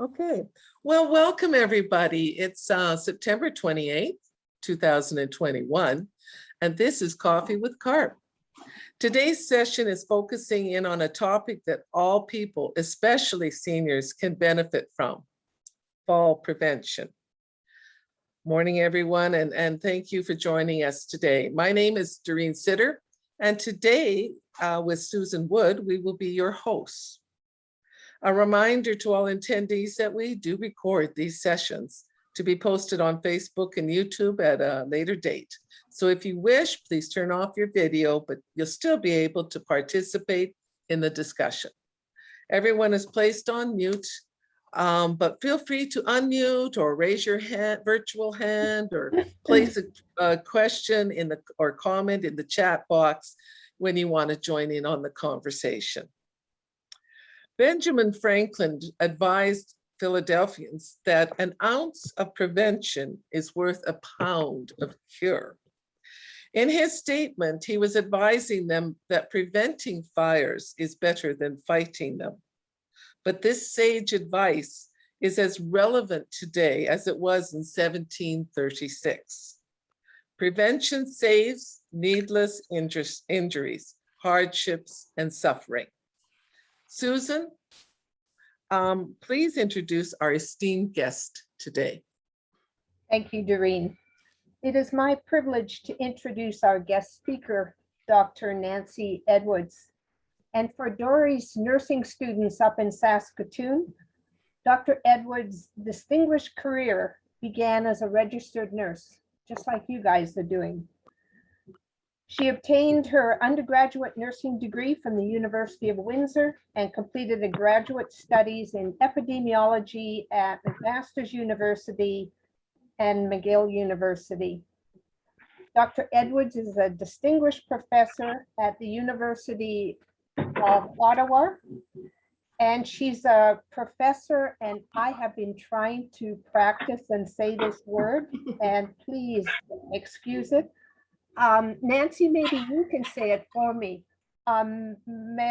Okay, well, welcome everybody. It's September 28th, 2021, and this is Coffee with C.A.R.P. Today's session is focusing in on a topic that all people, especially seniors, can benefit from: fall prevention. Morning, everyone, and thank you for joining us today. My name is Doreen Sitter, and today with Susan Wood, we will be your hosts. A reminder to all attendees that we do record these sessions to be posted on Facebook and YouTube at a later date. So if you wish, please turn off your video, but you'll still be able to participate in the discussion. Everyone is placed on mute, but feel free to unmute or raise your hand, virtual hand, or place a question in the or comment in the chat box when you want to join in on the conversation. Benjamin Franklin advised Philadelphians that an ounce of prevention is worth a pound of cure. In his statement, he was advising them that preventing fires is better than fighting them. But this sage advice is as relevant today as it was in 1736. Prevention saves needless injuries, hardships, and suffering. Susan, please introduce our esteemed guest today. Thank you, Doreen. It is my privilege to introduce our guest speaker, Dr. Nancy Edwards. And for Dory's nursing students up in Saskatoon, Dr. Edwards' distinguished career began as a registered nurse, just like you guys are doing. She obtained her undergraduate nursing degree from the University of Windsor and completed a graduate studies in epidemiology at McMaster's University and McGill University. Dr. Edwards is a distinguished professor at the University of Ottawa, and she's a professor, and I have been trying to practice and say this word, and please excuse it. Nancy, maybe you can say it for me. Emerita.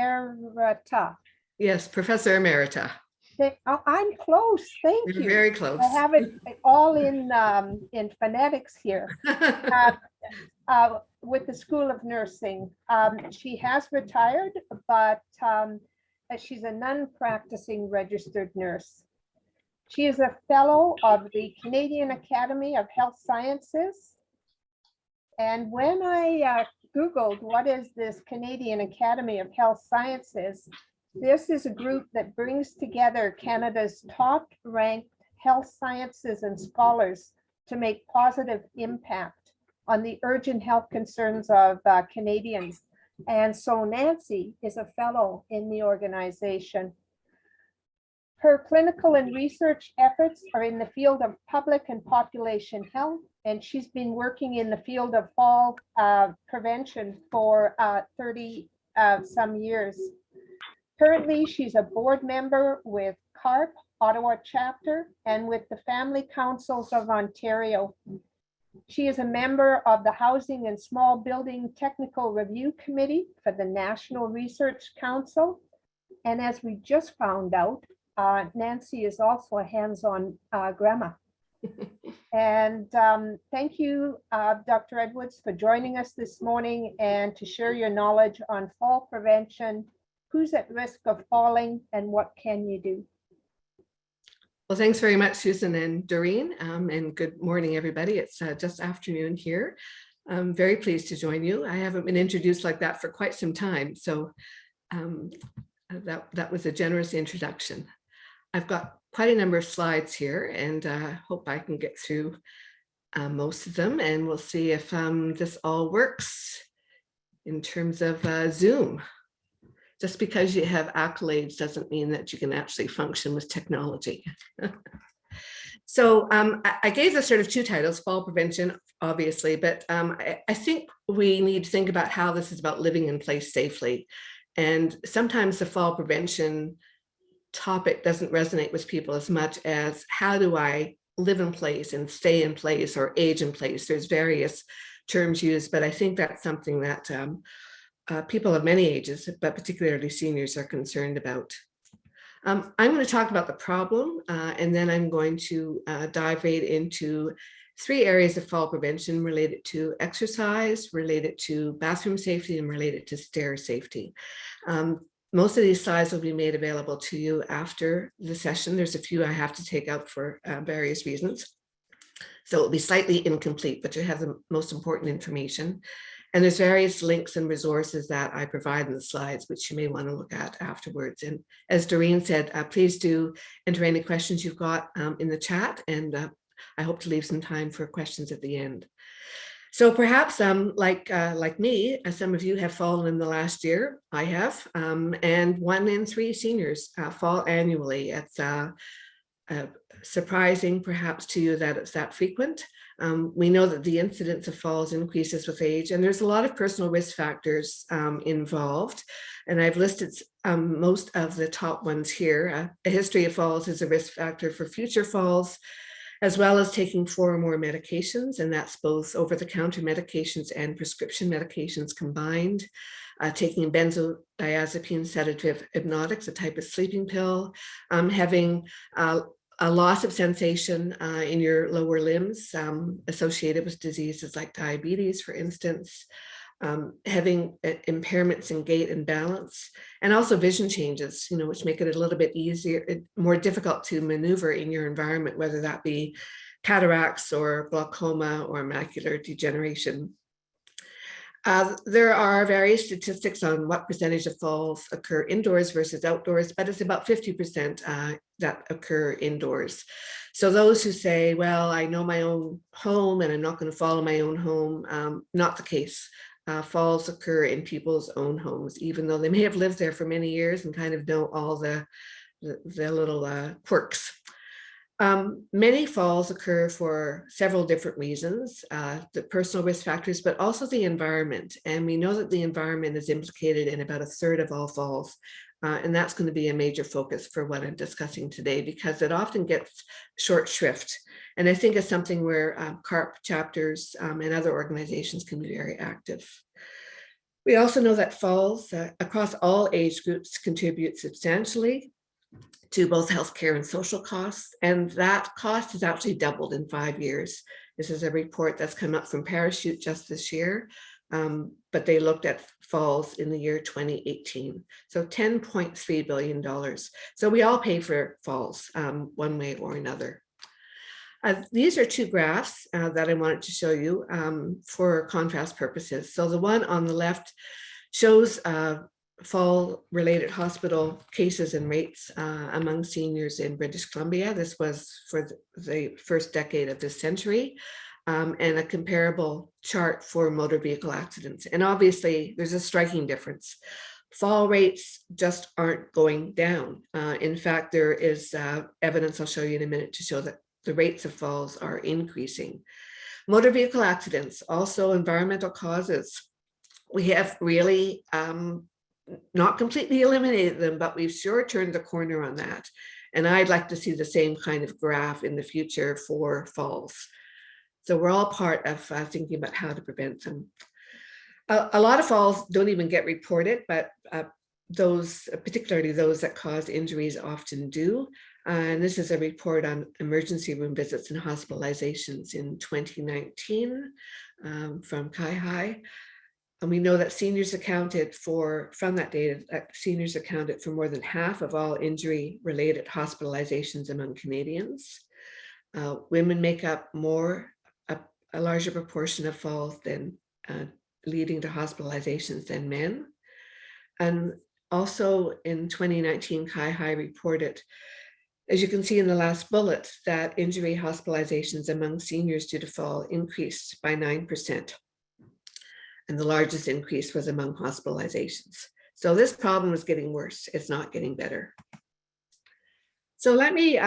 Yes, Professor Emerita. I'm close. Thank you. You're very close. I have it all in phonetics here. With the School of Nursing. She has retired, but she's a non-practicing registered nurse. She is a fellow of the Canadian Academy of Health Sciences. And when I Googled what is this Canadian Academy of Health Sciences, this is a group that brings together Canada's top-ranked health sciences and scholars to make positive impact on the urgent health concerns of Canadians. And so Nancy is a fellow in the organization. Her clinical and research efforts are in the field of public and population health, and she's been working in the field of fall prevention for 30 some years. Currently, she's a board member with C.A.R.P, Ottawa chapter, and with the Family Councils of Ontario. She is a member of the Housing and Small Building Technical Review Committee for the National Research Council. And as we just found out, Nancy is also a hands-on grandma. And thank you, Dr. Edwards, for joining us this morning and to share your knowledge on fall prevention, who's at risk of falling, and what can you do? Well, thanks very much, Susan and Doreen, and good morning, everybody. It's just afternoon here. I'm very pleased to join you. I haven't been introduced like that for quite some time, so that was a generous introduction. I've got quite a number of slides here, and hope I can get through most of them, and we'll see if this all works in terms of Zoom. Just because you have accolades doesn't mean that you can actually function with technology. So I gave the sort of two titles, fall prevention, obviously, but I think we need to think about how this is about living in place safely. And sometimes the fall prevention topic doesn't resonate with people as much as how do I live in place and stay in place or age in place. There's various terms used, but I think that's something that people of many ages, but particularly seniors, are concerned about. I'm going to talk about the problem, and then I'm going to dive right into 3 areas of fall prevention related to exercise, related to bathroom safety, and related to stair safety. Most of these slides will be made available to you after the session. There's a few I have to take out for various reasons. So it'll be slightly incomplete, but you have the most important information. And there's various links and resources that I provide in the slides, which you may want to look at afterwards. And as Doreen said, please do enter any questions you've got in the chat, and I hope to leave some time for questions at the end. So perhaps like me, some of you have fallen in the last year. I have, and 1 in 3 seniors fall annually. It's surprising perhaps to you that it's that frequent. We know that the incidence of falls increases with age, and there's a lot of personal risk factors involved. And I've listed most of the top ones here. A history of falls is a risk factor for future falls, as well as taking 4 or more medications, and that's both over-the-counter medications and prescription medications combined. Taking benzodiazepine sedative hypnotics, a type of sleeping pill, having a loss of sensation in your lower limbs associated with diseases like diabetes, for instance, having impairments in gait and balance, and also vision changes, which make it a little bit easier, more difficult to maneuver in your environment, whether that be cataracts or glaucoma or macular degeneration. There are various statistics on what percentage of falls occur indoors versus outdoors, but it's about 50% that occur indoors. So those who say, well, I know my own home and I'm not going to fall in my own home, not the case. Falls occur in people's own homes, even though they may have lived there for many years and kind of know all the little quirks. Many falls occur for several different reasons, the personal risk factors, but also the environment. And we know that the environment is implicated in about 1/3 of all falls. And that's going to be a major focus for what I'm discussing today, because it often gets short shrift. And I think it's something where C.A.R.P chapters and other organizations can be very active. We also know that falls across all age groups contribute substantially to both healthcare and social costs, and that cost has actually doubled in 5 years. This is a report that's come up from Parachute just this year, but they looked at falls in the year 2018. So $10.3 billion. So we all pay for falls one way or another. These are 2 graphs that I wanted to show you for contrast purposes. So the one on the left shows fall-related hospital cases and rates among seniors in British Columbia. This was for the first decade of this century, and a comparable chart for motor vehicle accidents. And obviously, there's a striking difference. Fall rates just aren't going down. In fact, there is evidence I'll show you in a minute to show that the rates of falls are increasing. Motor vehicle accidents, also environmental causes. We have really not completely eliminated them, but we've sure turned the corner on that. And I'd like to see the same kind of graph in the future for falls. So we're all part of thinking about how to prevent them. A lot of falls don't even get reported, but those, particularly those that cause injuries, often do. And this is a report on emergency room visits and hospitalizations in 2019 from CAI. And we know that seniors accounted for, from that data, seniors accounted for more than half of all injury-related hospitalizations among Canadians. Women make up a larger proportion of falls than leading to hospitalizations than men. And also in 2019, CAI reported, as you can see in the last bullet, that injury hospitalizations among seniors due to fall increased by 9%. And the largest increase was among hospitalizations. So this problem is getting worse. It's not getting better. So let me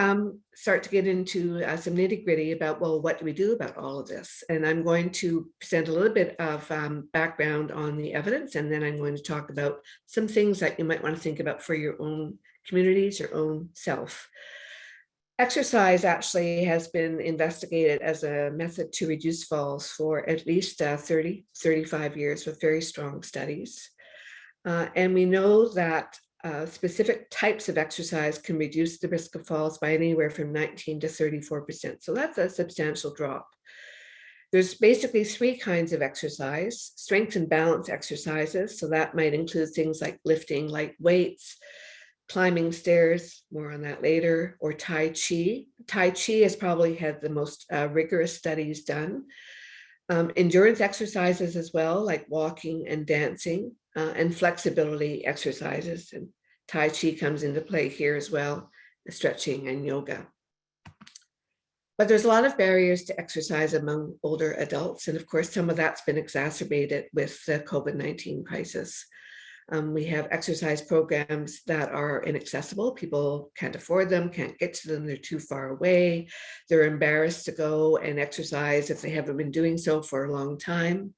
start to get into some nitty-gritty about, well, what do we do about all of this? And I'm going to present a little bit of background on the evidence, and then I'm going to talk about some things that you might want to think about for your own communities, your own self. Exercise actually has been investigated as a method to reduce falls for at least 30, 35 years with very strong studies. And we know that specific types of exercise can reduce the risk of falls by anywhere from 19 to 34%. So that's a substantial drop. There's basically three kinds of exercise: strength and balance exercises. So that might include things like lifting light weights, climbing stairs, more on that later, or Tai Chi. Tai Chi has probably had the most rigorous studies done. Endurance exercises as well, like walking and dancing, and flexibility exercises. And Tai Chi comes into play here as well, stretching and yoga. But there's a lot of barriers to exercise among older adults. And of course, some of that's been exacerbated with the COVID-19 crisis. We have exercise programs that are inaccessible. People can't afford them, can't get to them, they're too far away. They're embarrassed to go and exercise if they haven't been doing so for a long time.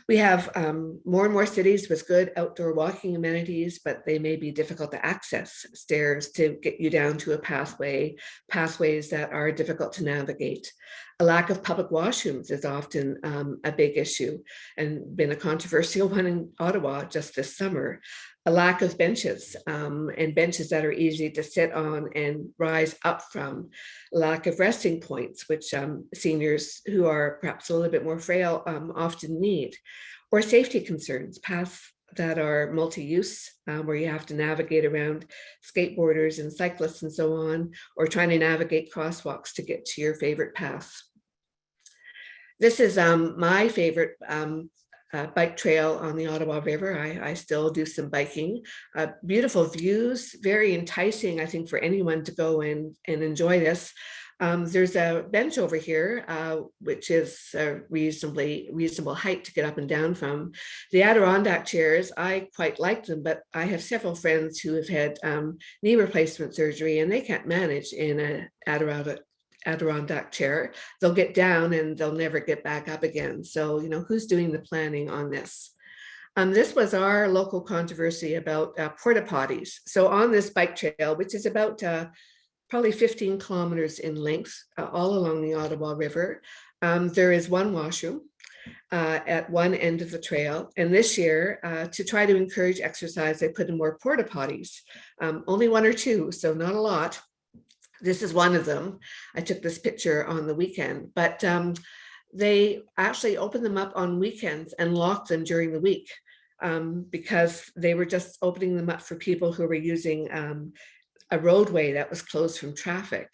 We have more and more cities with good outdoor walking amenities, but they may be difficult to access. Stairs to get you down to a pathways that are difficult to navigate. A lack of public washrooms is often a big issue and been a controversial one in Ottawa just this summer. A lack of benches and benches that are easy to sit on and rise up from. Lack of resting points, which seniors who are perhaps a little bit more frail often need. Or safety concerns, paths that are multi-use, where you have to navigate around skateboarders and cyclists and so on, or trying to navigate crosswalks to get to your favorite paths. This is my favorite bike trail on the Ottawa River. I still do some biking. Beautiful views, very enticing, I think, for anyone to go and enjoy this. There's a bench over here, which is a reasonable height to get up and down from. The Adirondack chairs, I quite like them, but I have several friends who have had knee replacement surgery and they can't manage in an Adirondack chair. They'll get down and they'll never get back up again. So, you know, who's doing the planning on this? This was our local controversy about porta potties. So on this bike trail, which is about probably 15 kilometers in length, all along the Ottawa River, there is one washroom at one end of the trail. And this year, to try to encourage exercise, they put in more porta potties, only one or two, so not a lot. This is one of them. I took this picture on the weekend, but they actually opened them up on weekends and locked them during the week because they were just opening them up for people who were using a roadway that was closed from traffic,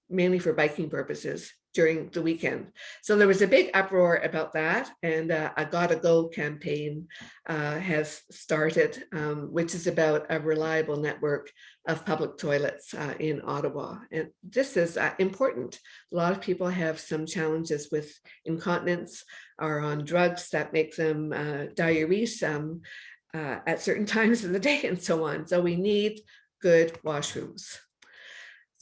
mainly for biking purposes during the weekend. So there was a big uproar about that, and a Gotta Go campaign has started, which is about a reliable network of public toilets in Ottawa. And this is important. A lot of people have some challenges with incontinence, are on drugs that make them diurese at certain times of the day and so on. So we need good washrooms.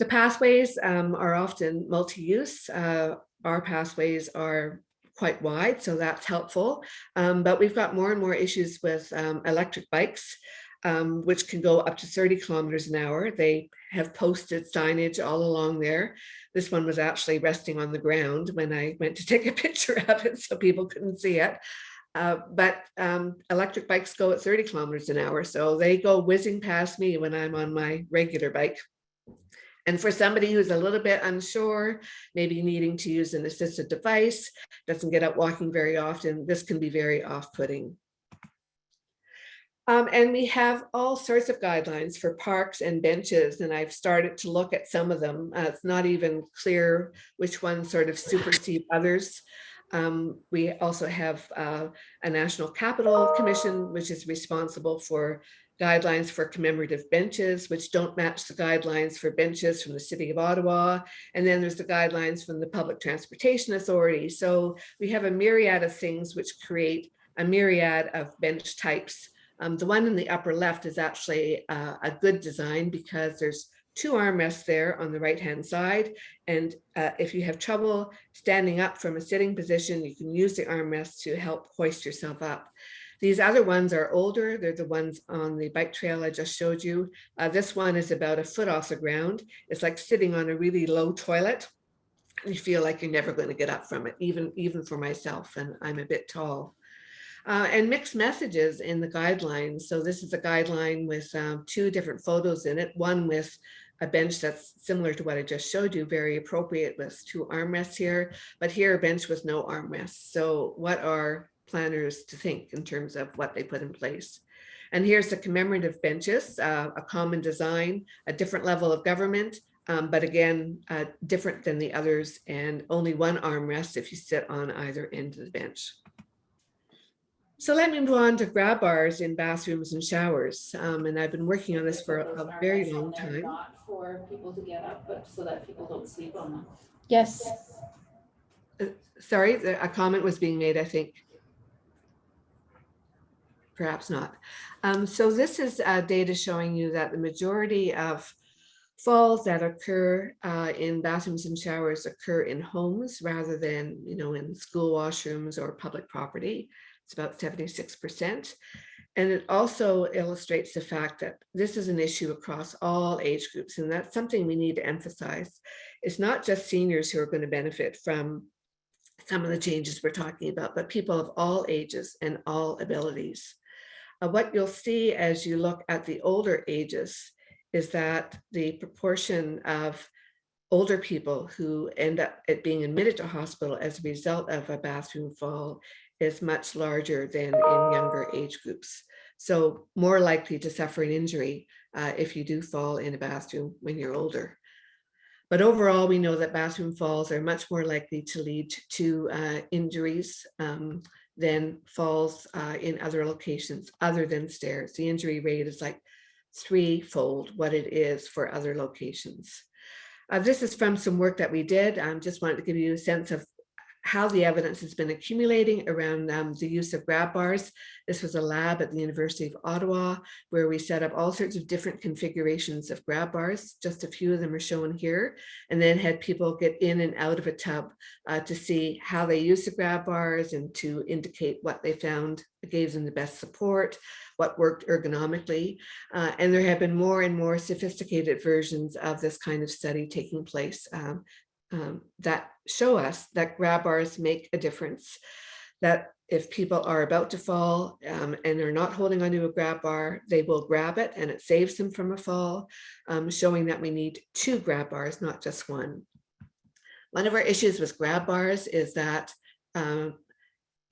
The pathways are often multi-use. Our pathways are quite wide, so that's helpful. But we've got more and more issues with electric bikes, which can go up to 30 kilometers an hour. They have posted signage all along there. This one was actually resting on the ground when I went to take a picture of it, so people couldn't see it. But electric bikes go at 30 kilometers an hour, so they go whizzing past me when I'm on my regular bike. And for somebody who's a little bit unsure, maybe needing to use an assistive device, doesn't get out walking very often, this can be very off-putting. And we have all sorts of guidelines for parks and benches, and I've started to look at some of them. It's not even clear which ones sort of supersede others. We also have a National Capital Commission, which is responsible for guidelines for commemorative benches, which don't match the guidelines for benches from the City of Ottawa. And then there's the guidelines from the Public Transportation Authority. So we have a myriad of things which create a myriad of bench types. The one in the upper left is actually a good design because there's two armrests there on the right-hand side. And if you have trouble standing up from a sitting position, you can use the armrest to help hoist yourself up. These other ones are older. They're the ones on the bike trail I just showed you. This one is about a foot off the ground. It's like sitting on a really low toilet. You feel like you're never going to get up from it, even for myself, and I'm a bit tall. and mixed messages in the guidelines. So this is a guideline with 2 different photos in it, one with a bench that's similar to what I just showed you, very appropriate with 2 armrests here, but here a bench with no armrests. So what are planners to think in terms of what they put in place? And here's the commemorative benches, a common design, a different level of government, but again, different than the others, and only 1 armrest if you sit on either end of the bench. So let me move on to grab bars in bathrooms and showers. And I've been working on this for a very long time. Not for people to get up, but so that people don't sleep on them. Yes. Sorry, a comment was being made, I think. Perhaps not. So this is data showing you that the majority of falls that occur in bathrooms and showers occur in homes rather than, in school washrooms or public property. It's about 76%. And it also illustrates the fact that this is an issue across all age groups. And that's something we need to emphasize. It's not just seniors who are going to benefit from some of the changes we're talking about, but people of all ages and all abilities. What you'll see as you look at the older ages is that the proportion of older people who end up being admitted to hospital as a result of a bathroom fall is much larger than in younger age groups. So more likely to suffer an injury if you do fall in a bathroom when you're older. But overall, we know that bathroom falls are much more likely to lead to injuries than falls in other locations other than stairs. The injury rate is like 3-fold what it is for other locations. This is from some work that we did. I just wanted to give you a sense of how the evidence has been accumulating around the use of grab bars. This was a lab at the University of Ottawa where we set up all sorts of different configurations of grab bars. Just a few of them are shown here, and then had people get in and out of a tub to see how they use the grab bars and to indicate what they found gave them the best support, what worked ergonomically. And there have been more and more sophisticated versions of this kind of study taking place that show us that grab bars make a difference, that if people are about to fall and they're not holding onto a grab bar, they will grab it and it saves them from a fall, showing that we need 2 grab bars, not just 1. One of our issues with grab bars is that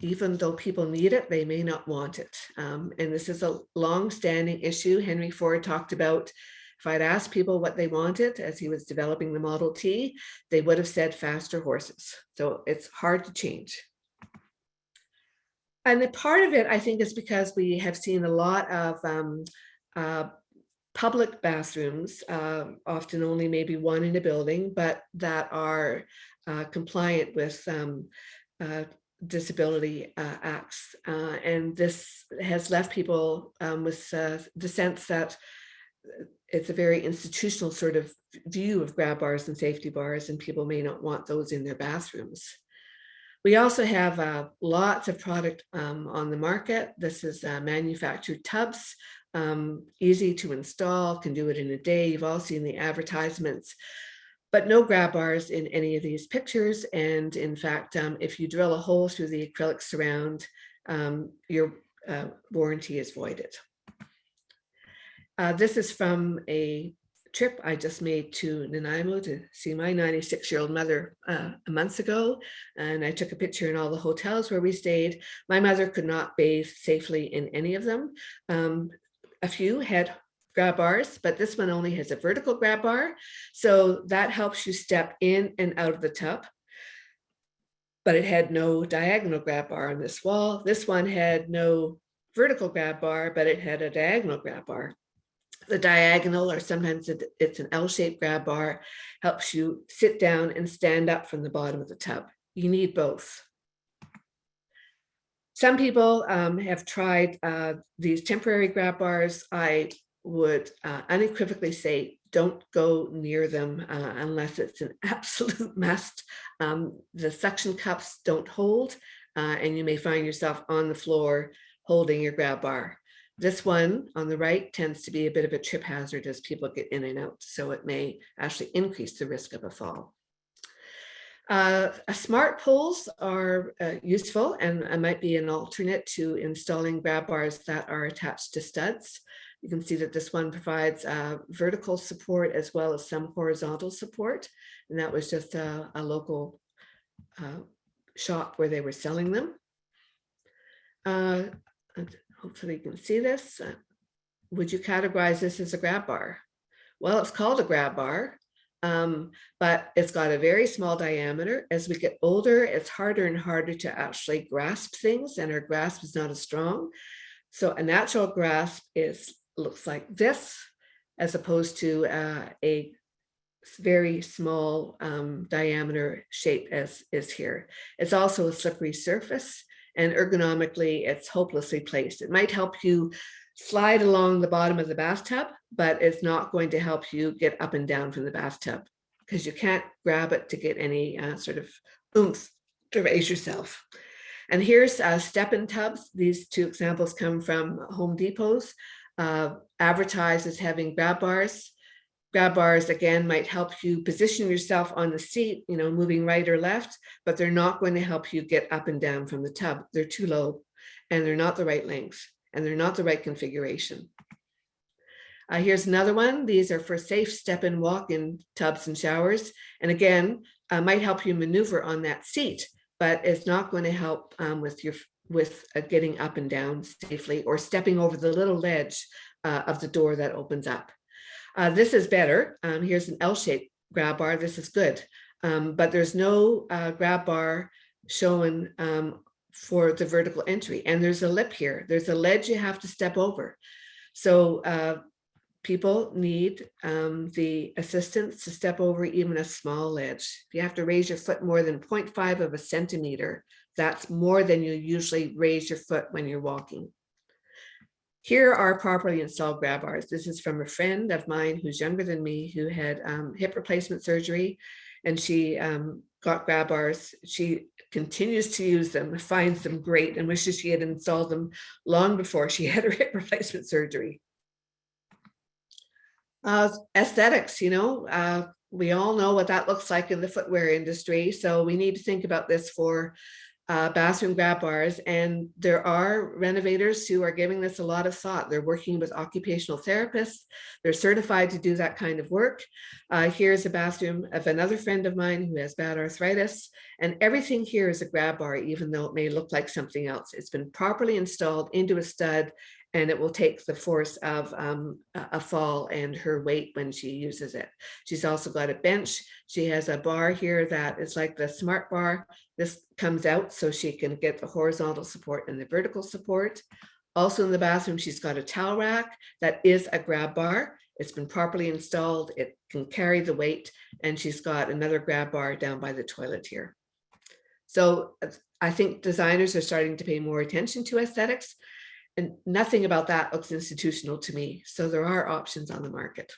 even though people need it, they may not want it. And this is a long-standing issue. Henry Ford talked about, if I'd asked people what they wanted as he was developing the Model T, they would have said faster horses. So it's hard to change. And the part of it, I think, is because we have seen a lot of public bathrooms, often only maybe 1 in a building, but that are compliant with disability acts. And this has left people with the sense that it's a very institutional sort of view of grab bars and safety bars, and people may not want those in their bathrooms. We also have lots of product on the market. This is manufactured tubs, easy to install, can do it in a day. You've all seen the advertisements, but no grab bars in any of these pictures. And in fact, if you drill a hole through the acrylic surround, your warranty is voided. This is from a trip I just made to Nanaimo to see my 96-year-old mother a month ago. And I took a picture in all the hotels where we stayed. My mother could not bathe safely in any of them. A few had grab bars, but this one only has a vertical grab bar. So that helps you step in and out of the tub. But it had no diagonal grab bar on this wall. This one had no vertical grab bar, but it had a diagonal grab bar. The diagonal, or sometimes it's an L-shaped grab bar, helps you sit down and stand up from the bottom of the tub. You need both. Some people have tried these temporary grab bars. I would unequivocally say don't go near them unless it's an absolute must. The suction cups don't hold, and you may find yourself on the floor holding your grab bar. This one on the right tends to be a bit of a trip hazard as people get in and out, so it may actually increase the risk of a fall. Smart poles are useful and might be an alternate to installing grab bars that are attached to studs. You can see that this one provides vertical support as well as some horizontal support. And that was just a local shop where they were selling them. Hopefully you can see this. Would you categorize this as a grab bar? Well, it's called a grab bar, but it's got a very small diameter. As we get older, it's harder and harder to actually grasp things, and our grasp is not as strong. So a natural grasp looks like this, as opposed to a very small diameter shape as is here. It's also a slippery surface, and ergonomically, it's hopelessly placed. It might help you slide along the bottom of the bathtub, but it's not going to help you get up and down from the bathtub because you can't grab it to get any sort of oomph to raise yourself. And here's step-in tubs. These two examples come from Home Depot's, advertised as having grab bars. Grab bars, again, might help you position yourself on the seat, moving right or left, but they're not going to help you get up and down from the tub. They're too low, and they're not the right length, and they're not the right configuration. Here's another one. These are for safe step-in walk-in tubs and showers. And again, might help you maneuver on that seat, but it's not going to help with getting up and down safely or stepping over the little ledge of the door that opens up. This is better. Here's an L-shaped grab bar. This is good, but there's no grab bar shown for the vertical entry. And there's a lip here. There's a ledge you have to step over. So people need the assistance to step over even a small ledge. If you have to raise your foot more than 0.5 of a centimeter, that's more than you usually raise your foot when you're walking. Here are properly installed grab bars. This is from a friend of mine who's younger than me, who had hip replacement surgery, and she got grab bars. She continues to use them, finds them great, and wishes she had installed them long before she had her hip replacement surgery. Aesthetics, we all know what that looks like in the footwear industry. So we need to think about this for bathroom grab bars, and there are renovators who are giving this a lot of thought. They're working with occupational therapists. They're certified to do that kind of work. Here's a bathroom of another friend of mine who has bad arthritis, and everything here is a grab bar, even though it may look like something else. It's been properly installed into a stud, and it will take the force of a fall and her weight when she uses it. She's also got a bench. She has a bar here that is like the smart bar. This comes out so she can get the horizontal support and the vertical support. Also in the bathroom, she's got a towel rack that is a grab bar. It's been properly installed. It can carry the weight, and she's got another grab bar down by the toilet here. So I think designers are starting to pay more attention to aesthetics, and nothing about that looks institutional to me. So there are options on the market.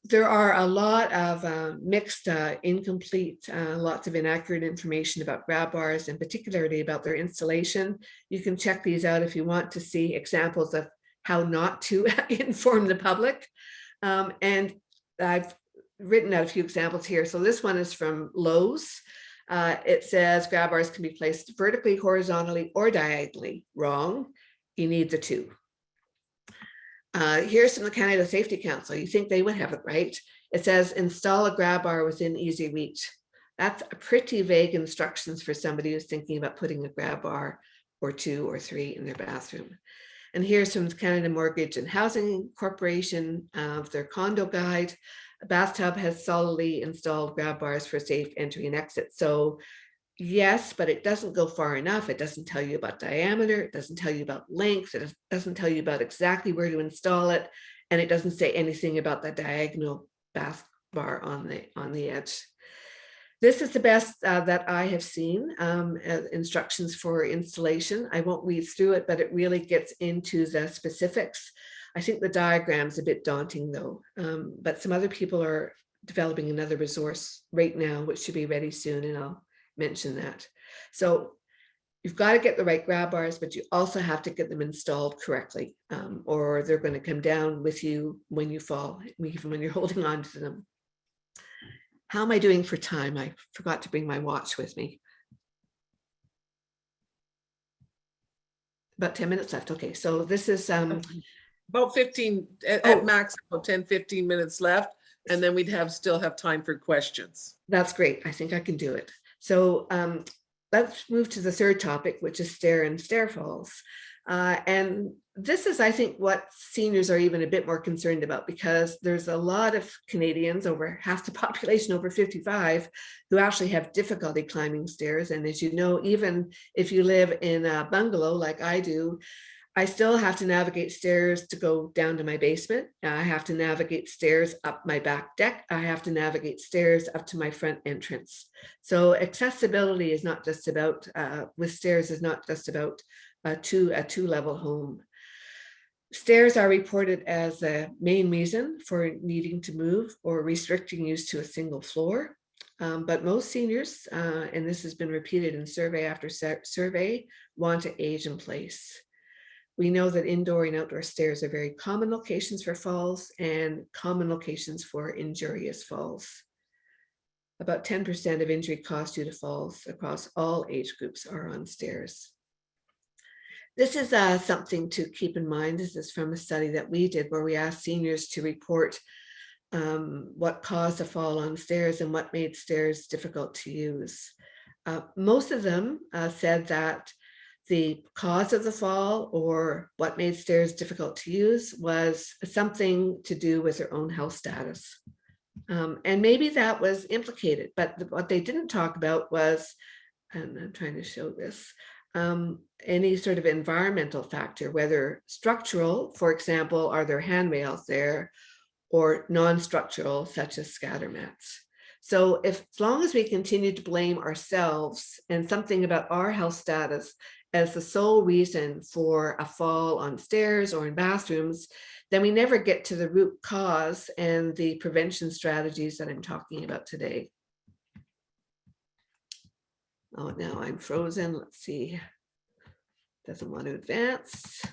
There are a lot of mixed, incomplete, lots of inaccurate information about grab bars, and particularly about their installation. You can check these out if you want to see examples of how not to inform the public. And I've written out a few examples here. So this one is from Lowe's. It says grab bars can be placed vertically, horizontally, or diagonally. Wrong. You need the two. Here's from the Canada Safety Council. You think they would have it right. It says install a grab bar within easy reach. That's a pretty vague instructions for somebody who's thinking about putting a grab bar or 2 or 3 in their bathroom. And here's from the Canada Mortgage and Housing Corporation of their condo guide. A bathtub has solidly installed grab bars for safe entry and exit. So yes, but it doesn't go far enough. It doesn't tell you about diameter. It doesn't tell you about length. It doesn't tell you about exactly where to install it. And it doesn't say anything about the diagonal bath bar on the edge. This is the best that I have seen, instructions for installation. I won't read through it, but it really gets into the specifics. I think the diagram's a bit daunting though, but some other people are developing another resource right now, which should be ready soon, and I'll mention that. So you've got to get the right grab bars, but you also have to get them installed correctly, or they're going to come down with you when you fall, even when you're holding on to them. How am I doing for time? I forgot to bring my watch with me. About 10 minutes left. Okay, so this is About 15, at Oh. max, about 10, 15 minutes left. And then we'd still have time for questions. That's great. I think I can do it. So let's move to the third topic, which is stair and stair falls. And this is, I think, what seniors are even a bit more concerned about, because there's a lot of Canadians, over half the population over 55, who actually have difficulty climbing stairs. And as you know, even if you live in a bungalow like I do, I still have to navigate stairs to go down to my basement. I have to navigate stairs up my back deck. I have to navigate stairs up to my front entrance. So accessibility is not just about, with stairs, is not just about a two-level home. Stairs are reported as a main reason for needing to move or restricting use to a single floor. But most seniors, and this has been repeated in survey after survey, want to age in place. We know that indoor and outdoor stairs are very common locations for falls and common locations for injurious falls. About 10% of injury costs due to falls across all age groups are on stairs. This is something to keep in mind. This is from a study that we did where we asked seniors to report what caused a fall on stairs and what made stairs difficult to use. Most of them said that the cause of the fall or what made stairs difficult to use was something to do with their own health status. And maybe that was implicated, but what they didn't talk about was, and I'm trying to show this, any sort of environmental factor, whether structural, for example, are there handrails there, or non-structural, such as scatter mats. So as long as we continue to blame ourselves and something about our health status as the sole reason for a fall on stairs or in bathrooms, then we never get to the root cause and the prevention strategies that I'm talking about today. Oh, now I'm frozen. Let's see. Doesn't want to advance.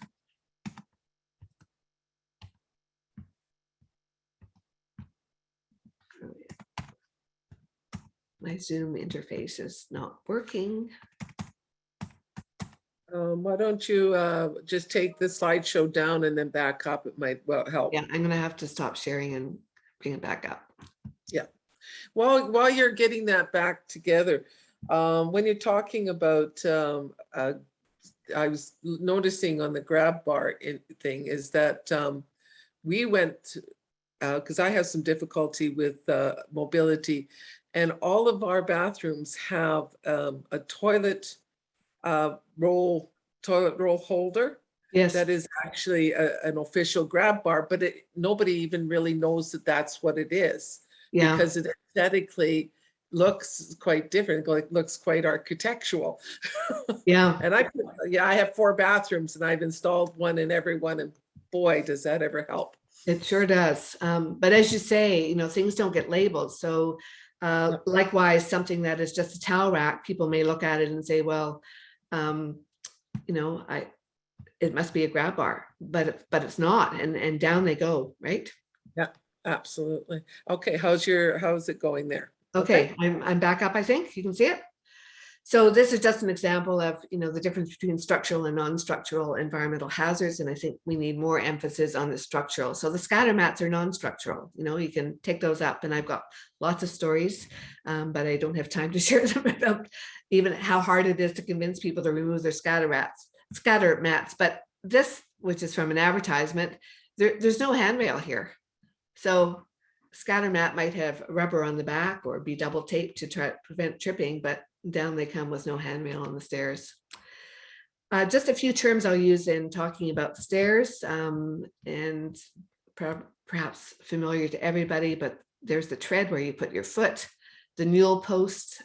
My Zoom interface is not working. Why don't you just take the slideshow down and then back up? It might help. Yeah, I'm going to have to stop sharing and bring it back up. Yeah. While you're getting that back together, when you're talking about, I was noticing on the grab bar thing is that we went, because I have some difficulty with mobility, and all of our bathrooms have a toilet roll holder. Yes. That is actually an official grab bar, but nobody even really knows that that's what it is. Yeah. Because it aesthetically looks quite different, like looks quite architectural. Yeah. And I have 4 bathrooms and I've installed one in every one, and boy, does that ever help. It sure does. But as you say, things don't get labeled. So likewise, something that is just a towel rack, people may look at it and say, well, it must be a grab bar, but it's not. And down they go, right? Yeah, absolutely. Okay, how's it going there? Okay, I'm back up, I think. You can see it. So this is just an example of, the difference between structural and non-structural environmental hazards. And I think we need more emphasis on the structural. So the scatter mats are non-structural. You can take those up, and I've got lots of stories, but I don't have time to share them about even how hard it is to convince people to remove their scatter mats. But this, which is from an advertisement, there's no handrail here. So scatter mat might have rubber on the back or be double taped to try to prevent tripping, but down they come with no handrail on the stairs. Just a few terms I'll use in talking about stairs, and perhaps familiar to everybody, but there's the tread where you put your foot, the newel post,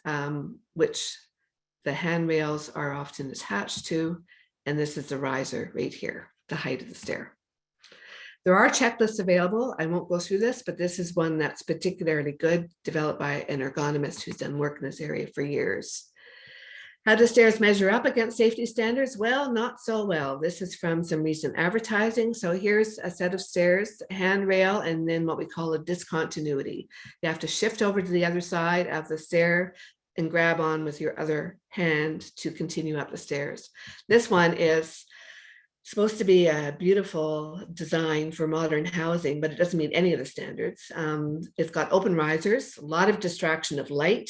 which the handrails are often attached to, and this is the riser right here, the height of the stair. There are checklists available. I won't go through this, but this is one that's particularly good, developed by an ergonomist who's done work in this area for years. How do stairs measure up against safety standards? Well, not so well. This is from some recent advertising. So here's a set of stairs, handrail, and then what we call a discontinuity. You have to shift over to the other side of the stair and grab on with your other hand to continue up the stairs. This one is supposed to be a beautiful design for modern housing, but it doesn't meet any of the standards. It's got open risers, a lot of distraction of light,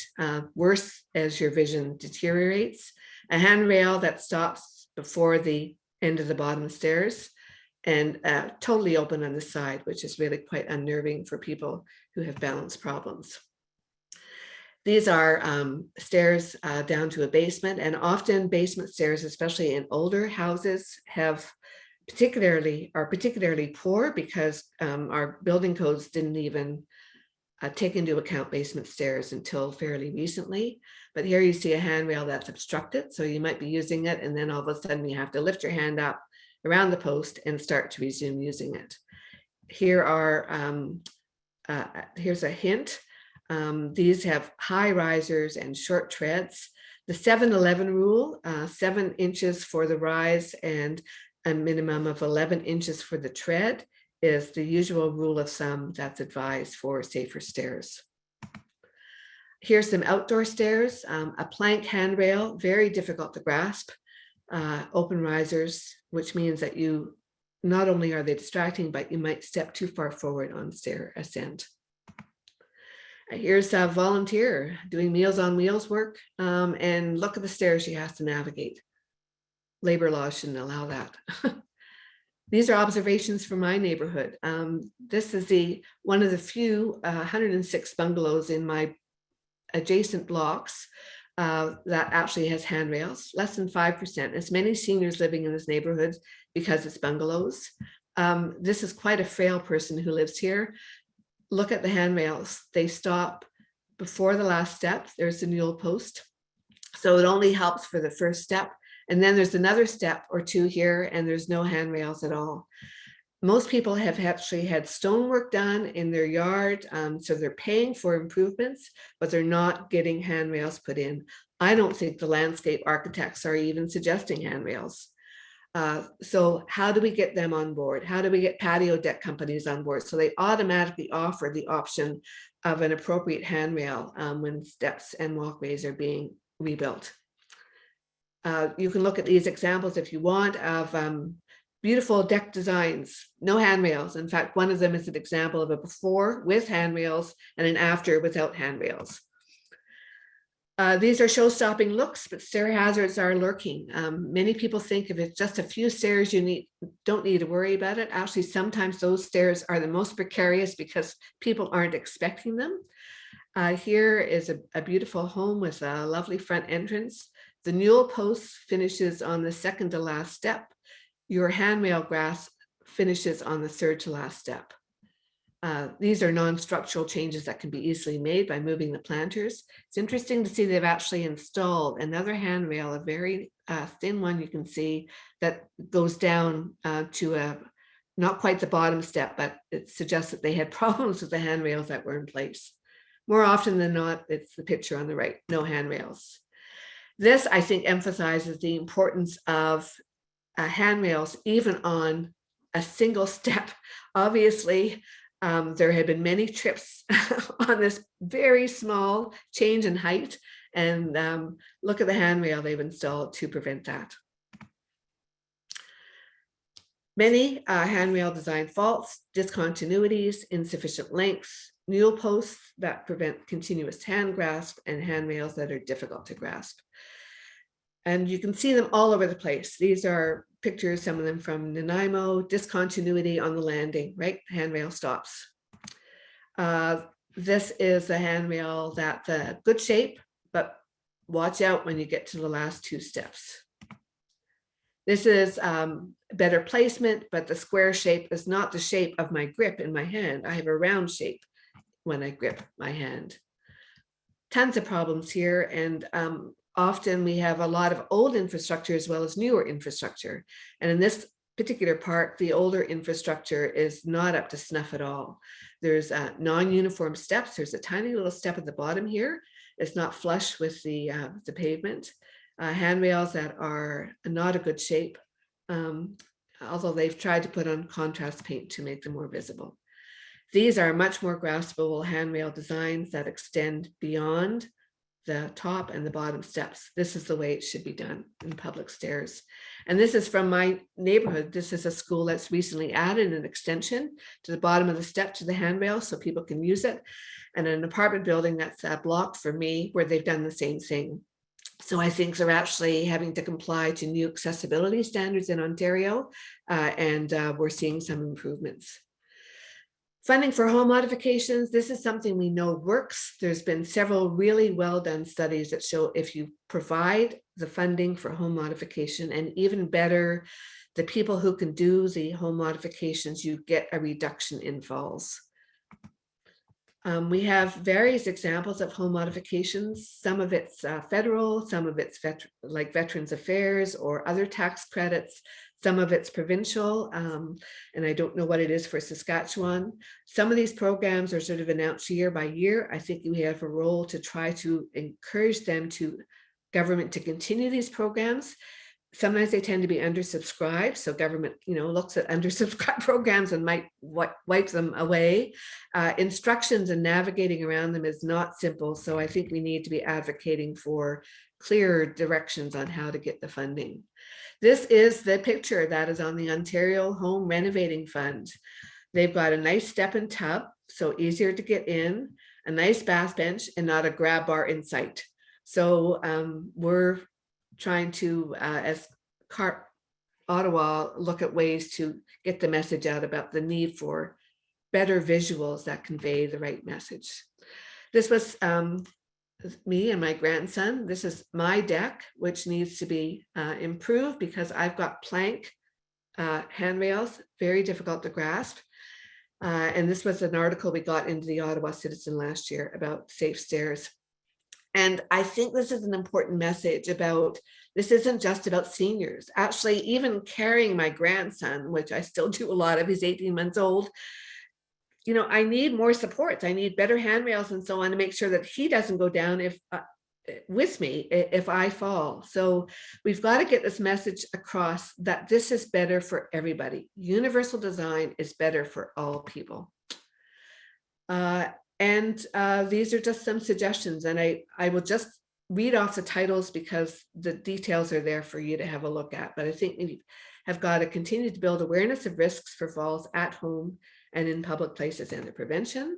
worse as your vision deteriorates, a handrail that stops before the end of the bottom stairs, and totally open on the side, which is really quite unnerving for people who have balance problems. These are stairs down to a basement, and often basement stairs, especially in older houses, are particularly poor because our building codes didn't even take into account basement stairs until fairly recently. But here you see a handrail that's obstructed, so you might be using it, and then all of a sudden you have to lift your hand up around the post and start to resume using it. Here are here's a hint. These have high risers and short treads. The 7-11 rule, 7 inches for the rise and a minimum of 11 inches for the tread, is the usual rule of thumb that's advised for safer stairs. Here's some outdoor stairs, a plank handrail, very difficult to grasp, open risers, which means that you not only are they distracting, but you might step too far forward on stair ascent. Here's a volunteer doing Meals on Wheels work, and look at the stairs she has to navigate. Labor laws shouldn't allow that. These are observations from my neighborhood. This is one of the few 106 bungalows in my adjacent blocks that actually has handrails, less than 5%. As many seniors living in this neighborhood because it's bungalows. This is quite a frail person who lives here. Look at the handrails. They stop before the last step. There's the newel post. So it only helps for the first step. And then there's another step or two here, and there's no handrails at all. Most people have actually had stonework done in their yard, so they're paying for improvements, but they're not getting handrails put in. I don't think the landscape architects are even suggesting handrails. So how do we get them on board? How do we get patio deck companies on board? So they automatically offer the option of an appropriate handrail when steps and walkways are being rebuilt. You can look at these examples if you want of beautiful deck designs, no handrails. In fact, one of them is an example of a before with handrails and an after without handrails. These are show-stopping looks, but stair hazards are lurking. Many people think if it's just a few stairs, you don't need to worry about it. Actually, sometimes those stairs are the most precarious because people aren't expecting them. Here is a beautiful home with a lovely front entrance. The newel post finishes on the second to last step. Your handrail grass finishes on the third to last step. These are non-structural changes that can be easily made by moving the planters. It's interesting to see they've actually installed another handrail, a very thin one you can see that goes down to not quite the bottom step, but it suggests that they had problems with the handrails that were in place. More often than not, it's the picture on the right, no handrails. This, I think, emphasizes the importance of handrails even on a single step. Obviously, there have been many trips on this very small change in height, and look at the handrail they've installed to prevent that. Many handrail design faults, discontinuities, insufficient length, newel posts that prevent continuous hand grasp, and handrails that are difficult to grasp. And you can see them all over the place. These are pictures, some of them from Nanaimo, discontinuity on the landing, right? Handrail stops. This is a handrail that's a good shape, but watch out when you get to the last two steps. This is better placement, but the square shape is not the shape of my grip in my hand. I have a round shape when I grip my hand. Tons of problems here, and often we have a lot of old infrastructure as well as newer infrastructure. And in this particular park, the older infrastructure is not up to snuff at all. There's non-uniform steps. There's a tiny little step at the bottom here. It's not flush with the pavement. handrails that are not a good shape, although they've tried to put on contrast paint to make them more visible. These are much more graspable handrail designs that extend beyond the top and the bottom steps. This is the way it should be done in public stairs. And this is from my neighborhood. This is a school that's recently added an extension to the bottom of the step to the handrail so people can use it. And an apartment building that's blocked for me where they've done the same thing. So I think they're actually having to comply to new accessibility standards in Ontario, and we're seeing some improvements. Funding for home modifications, this is something we know works. There's been several really well done studies that show if you provide the funding for home modification, and even better, the people who can do the home modifications, you get a reduction in falls. We have various examples of home modifications. Some of it's federal, some of it's like Veterans Affairs or other tax credits. Some of it's provincial, and I don't know what it is for Saskatchewan. Some of these programs are sort of announced year by year. I think we have a role to try to encourage them to government to continue these programs. Sometimes they tend to be undersubscribed, so government, looks at undersubscribed programs and might wipe them away. Instructions and navigating around them is not simple, so I think we need to be advocating for clear directions on how to get the funding. This is the picture that is on the Ontario Home Renovating Fund. They've got a nice step and tub, so easier to get in, a nice bath bench, and not a grab bar in sight. So we're trying to, as C.A.R.P Ottawa, look at ways to get the message out about the need for better visuals that convey the right message. This was me and my grandson. This is my deck, which needs to be improved because I've got plank handrails, very difficult to grasp. And this was an article we got into the Ottawa Citizen last year about safe stairs. And I think this is an important message about, this isn't just about seniors. Actually, even carrying my grandson, which I still do a lot of, he's 18 months old, I need more supports. I need better handrails and so on to make sure that he doesn't go down with me if I fall. So we've got to get this message across that this is better for everybody. Universal design is better for all people. And these are just some suggestions, and I will just read off the titles because the details are there for you to have a look at. But I think we have got to continue to build awareness of risks for falls at home and in public places and the prevention.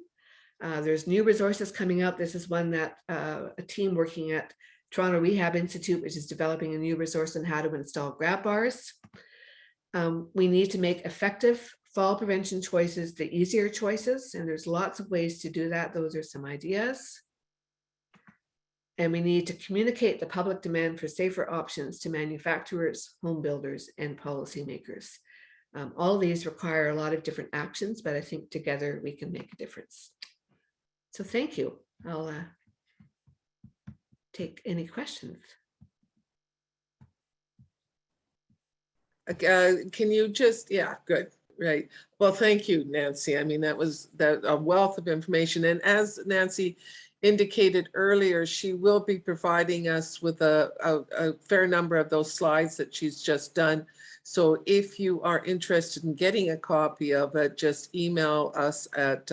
There's new resources coming out. This is one that a team working at Toronto Rehab Institute, which is developing a new resource on how to install grab bars. We need to make effective fall prevention choices the easier choices, and there's lots of ways to do that. Those are some ideas. And we need to communicate the public demand for safer options to manufacturers, home builders, and policymakers. All of these require a lot of different actions, but I think together we can make a difference. So thank you. I'll take any questions. Can you just, yeah, good, right. Well, thank you, Nancy. I mean, that was a wealth of information. And as Nancy indicated earlier, she will be providing us with a fair number of those slides that she's just done. So if you are interested in getting a copy of it, just email us at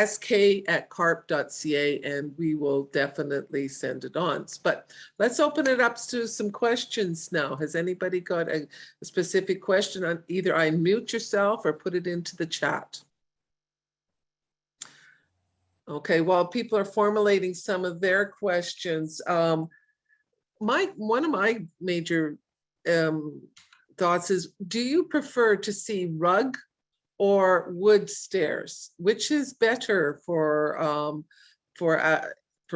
sk@carp.ca and we will definitely send it on. But let's open it up to some questions now. Has anybody got a specific question? On either unmute yourself or put it into the chat. Okay, while people are formulating some of their questions, one of my major thoughts is, do you prefer to see rug or wood stairs? Which is better for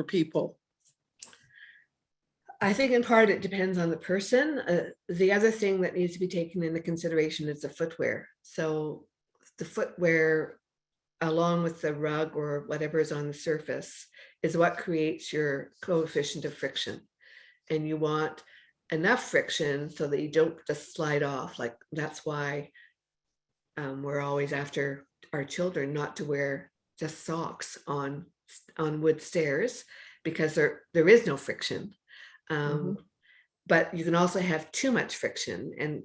people? I think in part it depends on the person. The other thing that needs to be taken into consideration is the footwear. So the footwear, along with the rug or whatever is on the surface, is what creates your coefficient of friction. And you want enough friction so that you don't just slide off. Like that's why we're always after our children not to wear just socks on wood stairs, because there is no friction. Mhm. But you can also have too much friction, and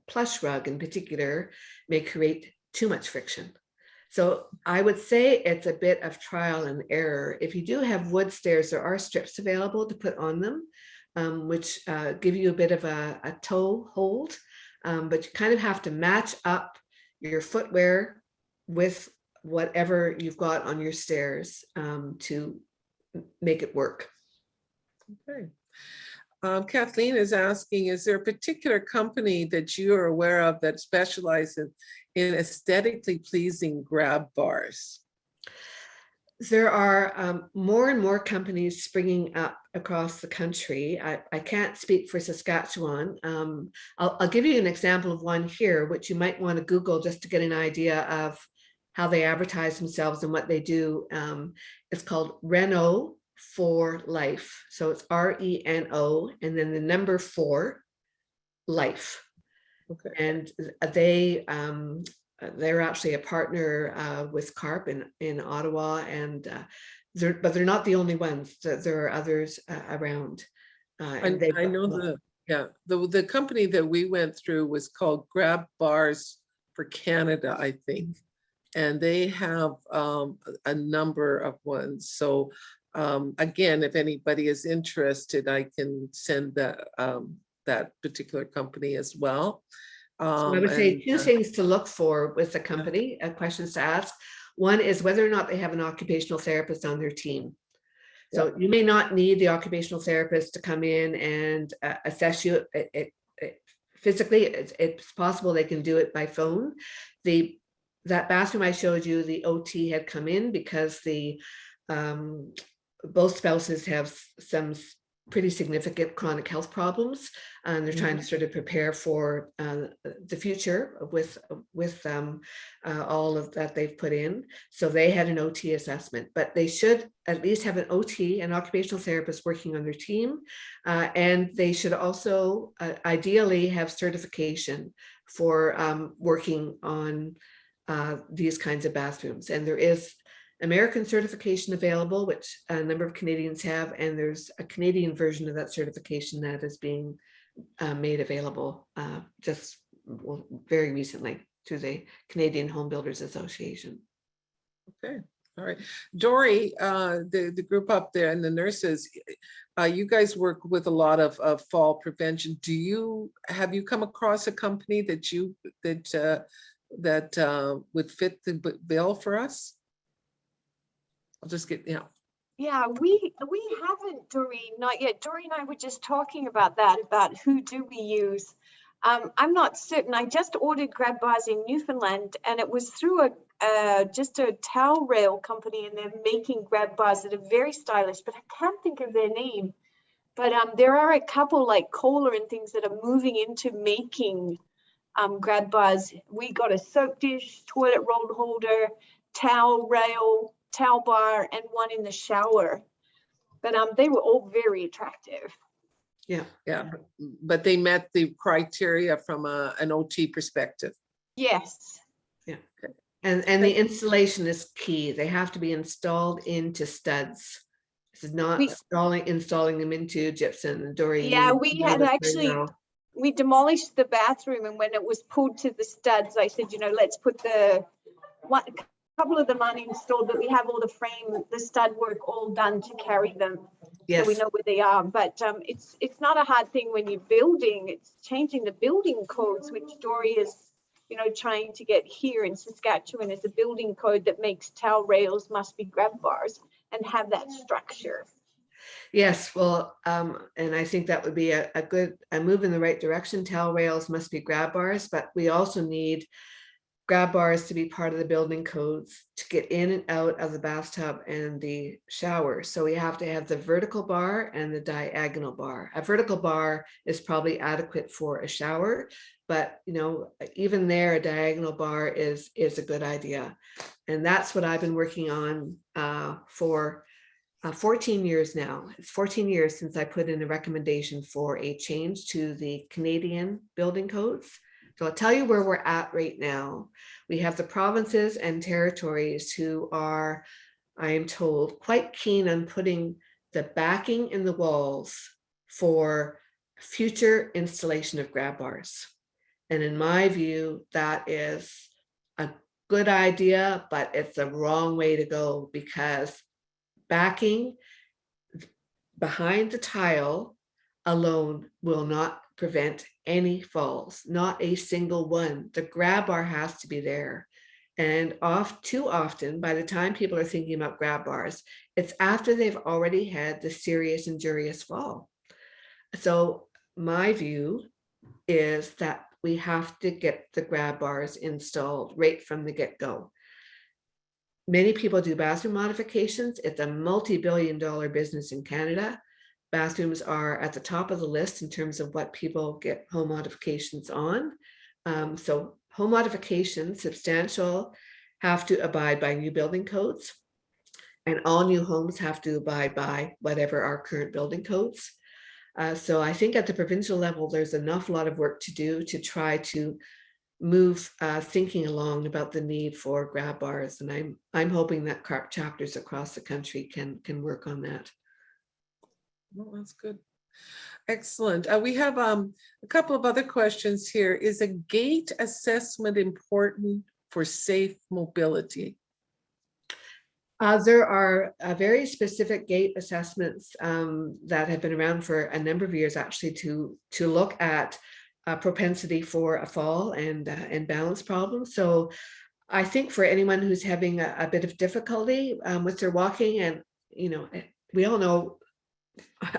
plush rug in particular may create too much friction. So I would say it's a bit of trial and error. If you do have wood stairs, there are strips available to put on them, which give you a bit of a toe hold, but you kind of have to match up your footwear with whatever you've got on your stairs to make it work. Okay. Kathleen is asking, is there a particular company that you are aware of that specializes in aesthetically pleasing grab bars? There are more and more companies springing up across the country. I can't speak for Saskatchewan. I'll give you an example of one here, which you might want to Google just to get an idea of how they advertise themselves and what they do. It's called Reno for Life. So it's RENO and then the number 4 Life. Okay. And they're actually a partner with C.A.R.P in Ottawa, and but they're not the only ones. There are others around. And I know the company that we went through was called Grab Bars for Canada, I think. And they have a number of ones. So again, if anybody is interested, I can send that particular company as well. So I would say And, 2 things to look for with the company, questions to ask. One is whether or not they have an occupational therapist on their team. So you may not need the occupational therapist to come in and assess you. Physically, it's possible they can do it by phone. That bathroom I showed you, the OT had come in because both spouses have some pretty significant chronic health problems, and they're trying to sort of prepare for the future with all of that they've put in. So they had an OT assessment, but they should at least have an OT, an occupational therapist, working on their team, and they should also ideally have certification for working on these kinds of bathrooms. And there is American certification available, which a number of Canadians have, and there's a Canadian version of that certification that is being made available very recently through the Canadian Home Builders Association. okay, all right. Dory, the group up there and the nurses, you guys work with a lot of fall prevention. Have you come across a company that would fit the bill for us? I'll just get, Yeah, we haven't, Doreen, not yet. Doreen and I were just talking about that, about who do we use. I'm not certain. I just ordered grab bars in Newfoundland, and it was through just a towel rail company, and they're making grab bars that are very stylish, but I can't think of their name. But there are a couple like Kohler and things that are moving into making grab bars. We got a soap dish, toilet roll holder, towel rail, towel bar, and one in the shower. But they were all very attractive. yeah, but they met the criteria from an OT perspective. Yes. Yeah. And the installation is key. They have to be installed into studs. This is not installing them into gypsum and Dory. Yeah, we had actually, we demolished the bathroom, and when it was pulled to the studs, I said, let's put couple of them uninstalled, but we have all the stud work all done to carry them. Yes. So we know where they are. But it's not a hard thing when you're building. It's changing the building codes, which Dory is, trying to get here in Saskatchewan, is a building code that makes towel rails must be grab bars and have that structure. Yes, well, and I think that would be a move in the right direction. Towel rails must be grab bars, but we also need grab bars to be part of the building codes to get in and out of the bathtub and the shower. So we have to have the vertical bar and the diagonal bar. A vertical bar is probably adequate for a shower, but even there, a diagonal bar is a good idea. And that's what I've been working on for 14 years now. It's 14 years since I put in a recommendation for a change to the Canadian building codes. So I'll tell you where we're at right now. We have the provinces and territories who are, I am told, quite keen on putting the backing in the walls for future installation of grab bars. And in my view, that is a good idea, but it's the wrong way to go, because backing behind the tile alone will not prevent any falls, not a single one. The grab bar has to be there. And too often, by the time people are thinking about grab bars, it's after they've already had the serious injurious fall. So my view is that we have to get the grab bars installed right from the get-go. Many people do bathroom modifications. It's a multi-billion-dollar business in Canada. Bathrooms are at the top of the list in terms of what people get home modifications on. So home modifications, substantial, have to abide by new building codes. And all new homes have to abide by whatever our current building codes. So I think at the provincial level, there's enough lot of work to do to try to move thinking along about the need for grab bars. And I'm hoping that C.A.R.P chapters across the country can work on that. Well, that's good. Excellent. We have a couple of other questions here. Is a gait assessment important for safe mobility? There are very specific gait assessments that have been around for a number of years, actually, to look at propensity for a fall and balance problems. So I think for anyone who's having a bit of difficulty with their walking, and we all know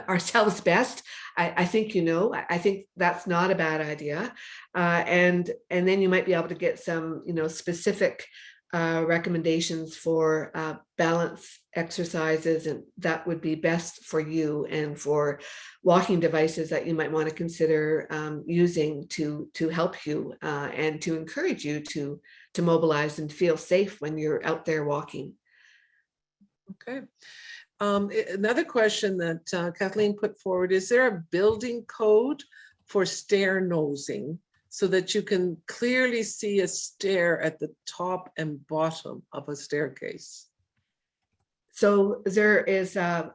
ourselves best. I think I think that's not a bad idea, and then you might be able to get some specific recommendations for balance exercises, and that would be best for you, and for walking devices that you might want to consider using to help you and to encourage you to mobilize and feel safe when you're out there walking. Okay. Another question that Kathleen put forward, is there a building code for stair nosing so that you can clearly see a stair at the top and bottom of a staircase? So there is a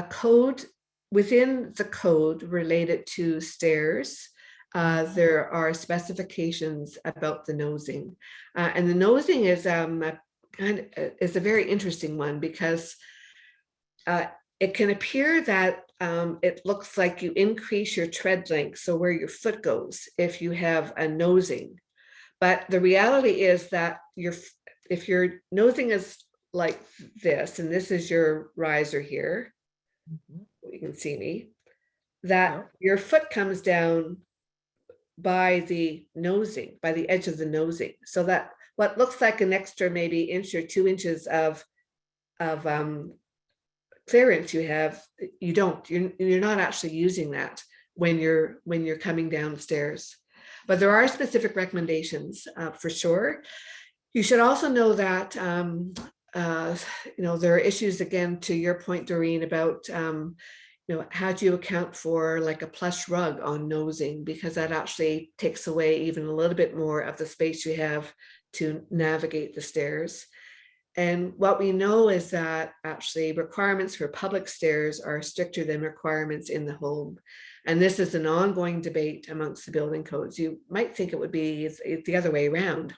code within the code related to stairs. There are specifications about the nosing, and the nosing is is a very interesting one, because it can appear that it looks like you increase your tread length, so where your foot goes, if you have a nosing. But the reality is that if your nosing is like this, and this is your riser here, you can see me, that your foot comes down by the nosing, by the edge of the nosing, so that what looks like an extra maybe inch or 2 inches of clearance you don't, you're not actually using that when you're coming down the stairs. But there are specific recommendations for sure. You should also know that there are issues, again, to your point, Doreen, about how do you account for like a plush rug on nosing, because that actually takes away even a little bit more of the space you have to navigate the stairs. And what we know is that actually requirements for public stairs are stricter than requirements in the home. And this is an ongoing debate amongst the building codes. You might think it would be it's the other way around,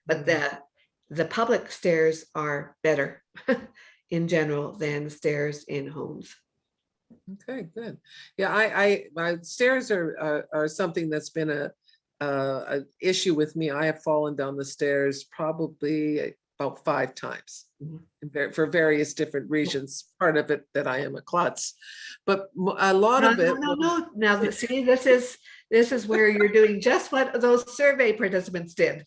but the public stairs are better in general than stairs in homes. Okay, good. Yeah, my stairs are something that's been a issue with me. I have fallen down the stairs probably about 5 times for various different reasons. Part of it that I am a klutz, but a lot of it. No. Now, see, this is where you're doing just what those survey participants did.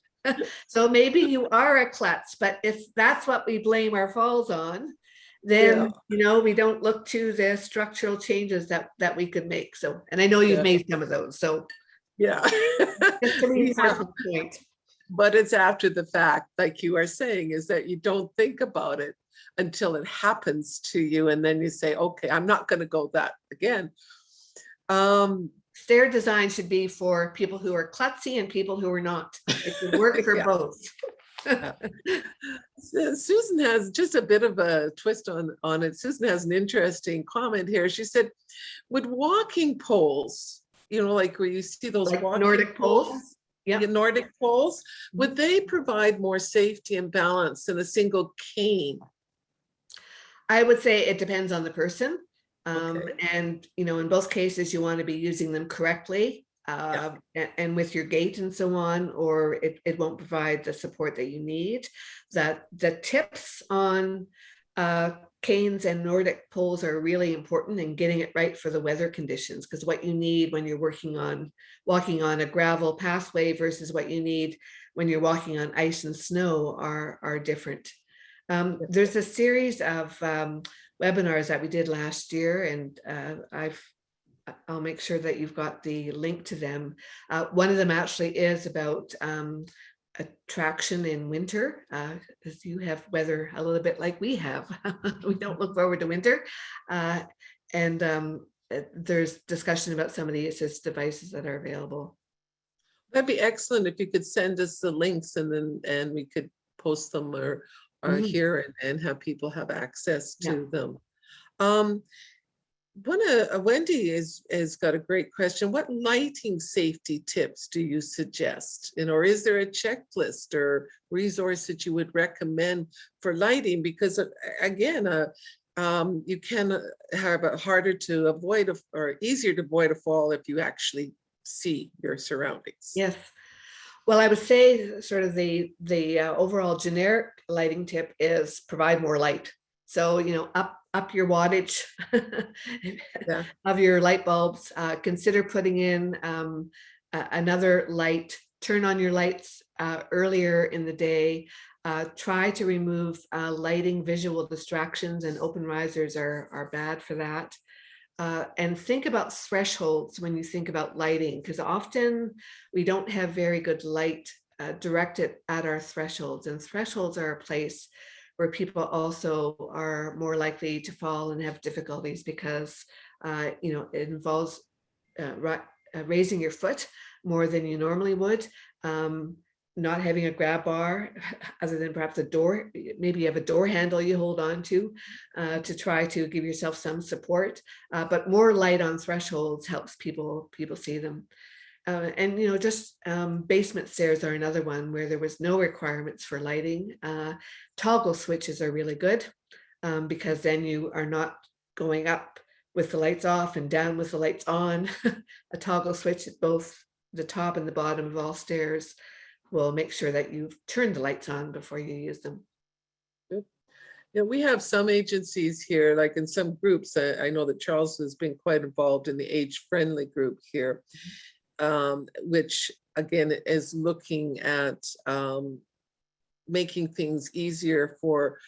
So maybe you are a klutz, but if that's what we blame our falls on, then we don't look to the structural changes that we could make. So, and I know you've made some of those. So yeah, just to reinforce the point. But it's after the fact, like you are saying, is that you don't think about it until it happens to you, and then you say, okay, I'm not going to go that again. Stair design should be for people who are klutzy and people who are not. It should work for both. Susan has just a bit of a twist on it. Susan has an interesting comment here. She said, with walking poles, like where you see those Like walking Nordic poles? yeah, Yeah. Nordic poles, would they provide more safety and balance than a single cane? I would say it depends on the person. Okay. And, in both cases, you want to be using them correctly and with your gait and so on, or it won't provide the support that you need. That the tips on canes and Nordic poles are really important in getting it right for the weather conditions, because what you need when you're walking on a gravel pathway versus what you need when you're walking on ice and snow are different. There's a series of webinars that we did last year, and I'll make sure that you've got the link to them. One of them actually is about attraction in winter, because you have weather a little bit like we have. We don't look forward to winter. And there's discussion about some of the assist devices that are available. That'd be excellent if you could send us the links and we could post them or here and have people have access to them. Wendy has got a great question. What lighting safety tips do you suggest? Or is there a checklist or resource that you would recommend for lighting? Because again, you can have it harder to avoid or easier to avoid a fall if you actually see your surroundings. Yes. Well, I would say sort of the overall generic lighting tip is provide more light. So, up your wattage of your light bulbs. Consider putting in another light. Turn on your lights earlier in the day. Try to remove lighting visual distractions, and open risers are bad for that. And think about thresholds when you think about lighting, because often we don't have very good light directed at our thresholds, and thresholds are a place where people also are more likely to fall and have difficulties, because it involves raising your foot more than you normally would. Not having a grab bar other than perhaps a door, maybe you have a door handle you hold on to try to give yourself some support, but more light on thresholds helps people see them. And just basement stairs are another one where there was no requirements for lighting. Toggle switches are really good, because then you are not going up with the lights off and down with the lights on. A toggle switch at both the top and the bottom of all stairs will make sure that you've turned the lights on before you use them. Good. Yeah, we have some agencies here, like in some groups. I know that Charles has been quite involved in the age-friendly group here, which again is looking at making things easier for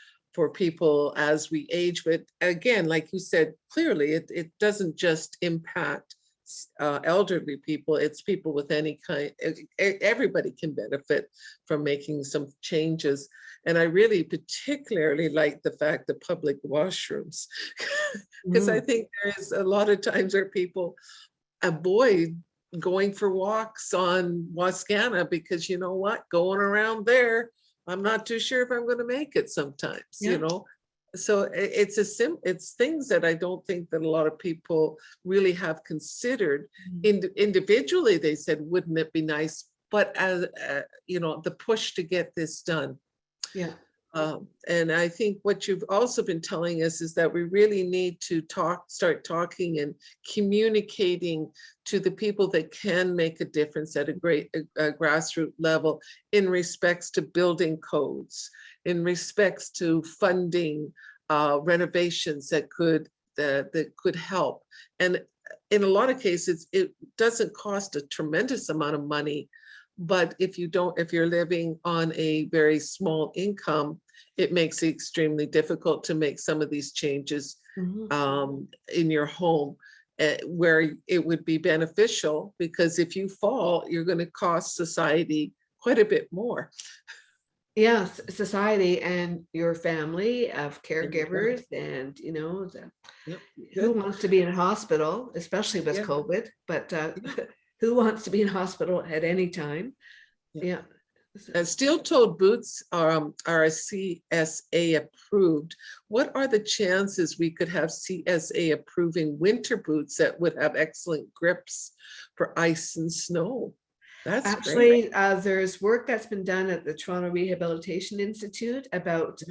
people as we age. But again, like you said, clearly it doesn't just impact elderly people, it's people with any kind. Everybody can benefit from making some changes. And I really particularly like the fact that public washrooms, because I think there is a lot of times where people avoid going for walks on Wascana because you know what, going around there, I'm not too sure if I'm going to make it sometimes, So it's things that I don't think that a lot of people really have considered. Individually, they said, wouldn't it be nice? But as the push to get this done. Yeah. And I think what you've also been telling us is that we really need to start talking and communicating to the people that can make a difference at a grassroots level in respects to building codes, in respects to funding renovations that could help. And in a lot of cases, it doesn't cost a tremendous amount of money. But if you're living on a very small income, it makes it extremely difficult to make some of these changes in your home, where it would be beneficial, because if you fall, you're going to cost society quite a bit more. Yes, society and your family of caregivers, and who wants to be in a hospital, especially with COVID, but who wants to be in hospital at any time? Yeah. Steel-toed boots are CSA approved. What are the chances we could have CSA approving winter boots that would have excellent grips for ice and snow? That's great. Actually, there's work that's been done at the Toronto Rehabilitation Institute about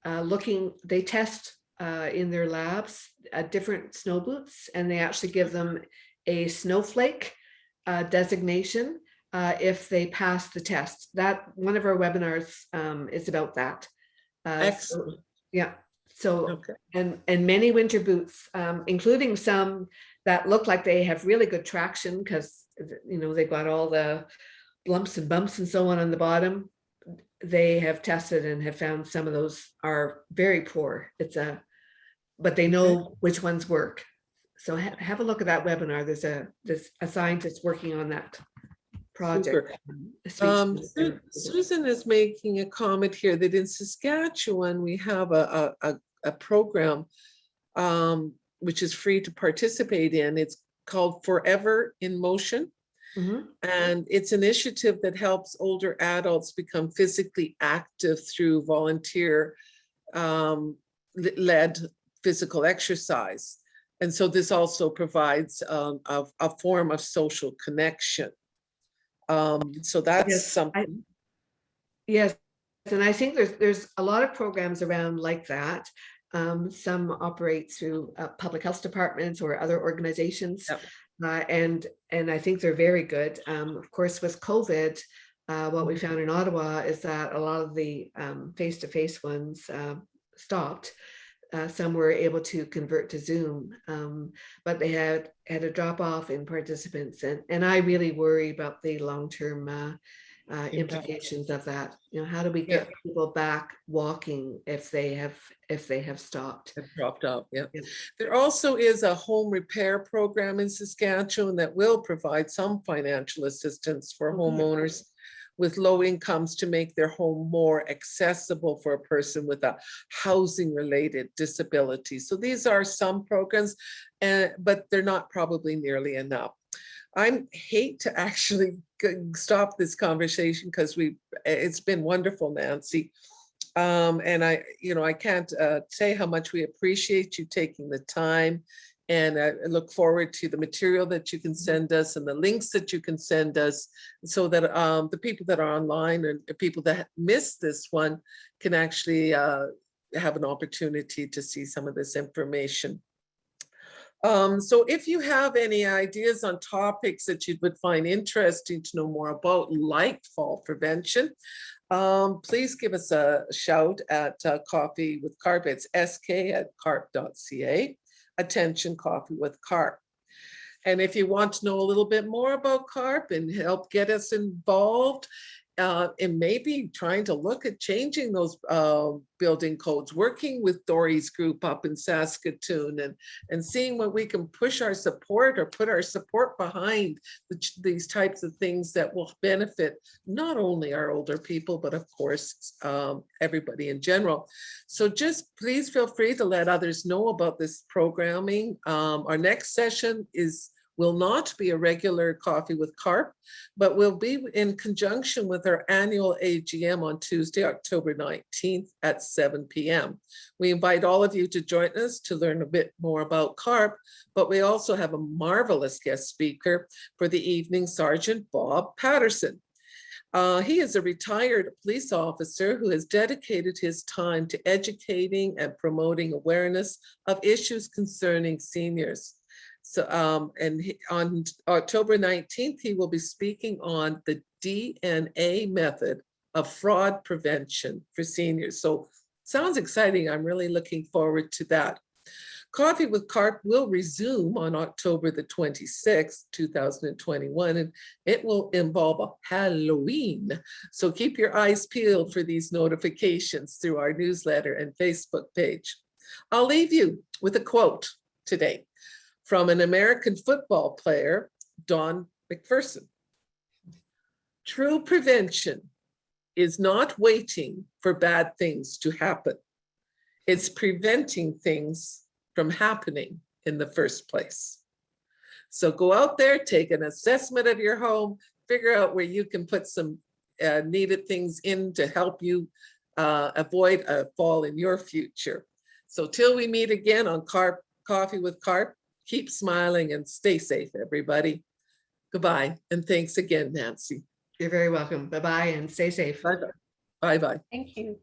they test in their labs different snow boots, and they actually give them a snowflake designation if they pass the test. That one of our webinars is about that. Excellent. Yeah. So, Okay. and many winter boots, including some that look like they have really good traction because, you know, they've got all the lumps and bumps and so on the bottom. They have tested and have found some of those are very poor. But they know which ones work. So have a look at that webinar. There's a scientist working on that project. Susan is making a comment here that in Saskatchewan, we have a program which is free to participate in. It's called Forever in Motion. And it's an initiative that helps older adults become physically active through volunteer led physical exercise. And so this also provides a form of social connection. So that's something. Yes, and I think there's a lot of programs around like that. Some operate through public health departments or other organizations. Yep. And I think they're very good. Of course, with COVID, what we found in Ottawa is that a lot of the face-to-face ones stopped. Some were able to convert to Zoom, but they had a drop off in participants, and I really worry about the long-term implications of that. You know, how do we get people back walking if they have stopped? Have dropped out. Yeah. Yeah. There also is a home repair program in Saskatchewan that will provide some financial assistance for homeowners with low incomes to make their home more accessible for a person with a housing related disability. So these are some programs, but they're not probably nearly enough. I hate to actually stop this conversation because it's been wonderful, Nancy. And I can't say how much we appreciate you taking the time, and I look forward to the material that you can send us and the links that you can send us so that the people that are online and the people that missed this one can actually have an opportunity to see some of this information. So if you have any ideas on topics that you would find interesting to know more about, like fall prevention, please give us a shout at Coffee with C.A.R.P. It's sk@carp.ca. Attention, Coffee with C.A.R.P. And if you want to know a little bit more about C.A.R.P. and help get us involved, and maybe trying to look at changing those building codes, working with Dory's group up in Saskatoon and seeing what we can push our support or put our support behind these types of things that will benefit not only our older people, but of course, everybody in general. So just please feel free to let others know about this programming. Our next session will not be a regular Coffee with C.A.R.P., but will be in conjunction with our annual AGM on Tuesday, October 19th at 7 p.m. We invite all of you to join us to learn a bit more about C.A.R.P., but we also have a marvelous guest speaker for the evening, Sergeant Bob Patterson. He is a retired police officer who has dedicated his time to educating and promoting awareness of issues concerning seniors. So, on October 19th, he will be speaking on the DNA method of fraud prevention for seniors. So sounds exciting. I'm really looking forward to that. Coffee with C.A.R.P. will resume on October the 26th, 2021, and it will involve a Halloween. So keep your eyes peeled for these notifications through our newsletter and Facebook page. I'll leave you with a quote today from an American football player, Don McPherson. True prevention is not waiting for bad things to happen. It's preventing things from happening in the first place. So go out there, take an assessment of your home, figure out where you can put some needed things in to help you avoid a fall in your future. So till we meet again on Coffee with C.A.R.P, keep smiling and stay safe, everybody. Goodbye, and thanks again, Nancy. You're very welcome. Bye-bye and stay safe. Bye-bye. Bye-bye. Thank you.